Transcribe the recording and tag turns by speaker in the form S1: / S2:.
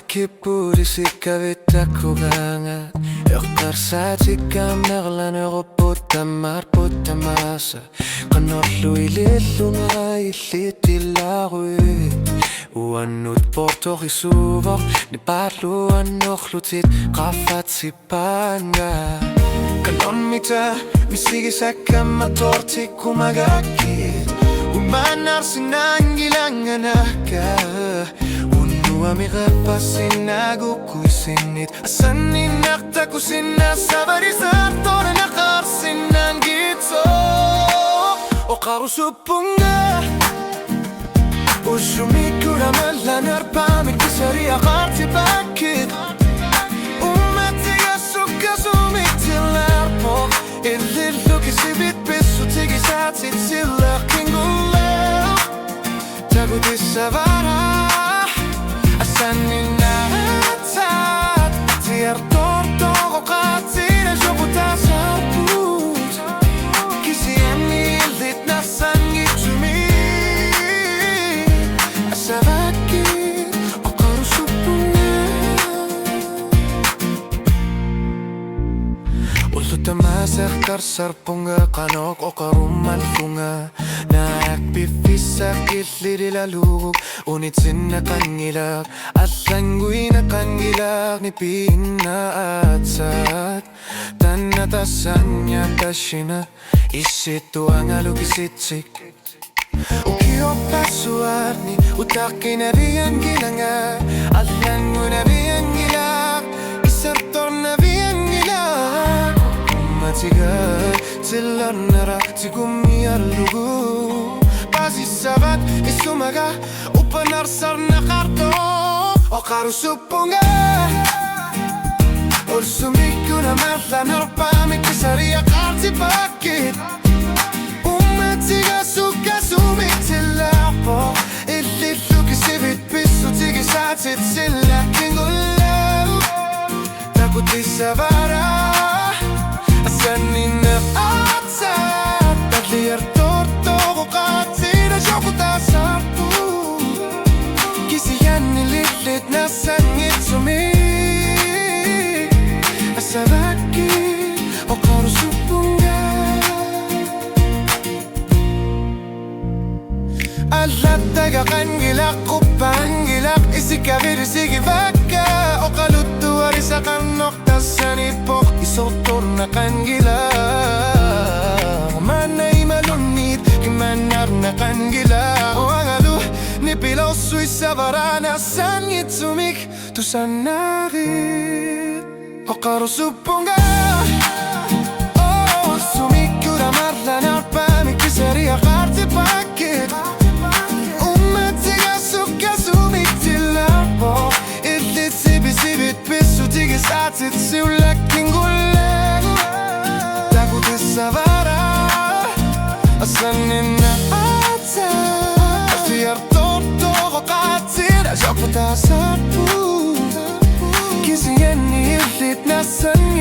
S1: kippuudisikävittäkugangat Eqqarsaatikkaamnerlanerupputtammaarputtammaasa Qannerluilillunga illittillaarui Uannut portorisuvoq Nipaalluannorlutit qaffatsipaanga Kalon mitä misigisakkamma tortikkumagakkiit Umanarsinangilanganahka Unnuamiqappassinnaagukkuissinnit Assanninaqtakusinna Savarisaartorenaqarsinnangitso Oqarusuppunga Ushumikkuramallanaarpaamikkisariaqaartipakkit Ummatigassukkasumittillarpo Illillukisibitpissutigisaatsitsillarkingulleu Tagutissavara Assanninnaataat Tiartortoqoqaatsina joqutaasarput Kisianni illit nassangitsumi Asavakki oqarusuppunga Ullutamaasaqtarsarpunga qanoq oqarummalpunga Naak piffissaqillirilaluguk Unitsinna qangilaq Allanguina qangilaq Nipinnaatsaat Tanna tassannya tashina Issittuangalukisitsik Ukiopassuarni Utaqqina viangilanga Allanguna viangilaq Isartorna viangilaq Ummatiga Tillarnara Tigummiyarlugu Pasissavat Isumaga Upanarsarnaqarto Oqarusuppunga Ursumikuna mallanarpaamikkisariaqaartipakkit Ummatiga sukkasumittillarpo Illillukisivitpissutigisaatsitsillarkingullau Takutissavara Assanninnaataat Tatliartortoqoqaatsina joqutaasarput Kisianni lillit nassangitsumi Asavakki oqarusuppunga Allattaga qangilaq quppangilaq Isikavirsigivakka Oqaluttuarisaqarnoqtassanippoq Isottorna qangilaq Manaimalunnit Kimanarna qangilaq Oangalu Nipilossuissavarana Sangitsumik Tusannagit Oqarusuppunga Sumikura marlanarpaamikkisariaqaartipakkit Ummatiga sukkasumittillarpo Illitsibisibitpissutigisaatsitsiullakkingullegu Takutissavara Assanninnaataat Tiartortoqoqaatsina joqutaasarput Kisianni illit nassangitsumi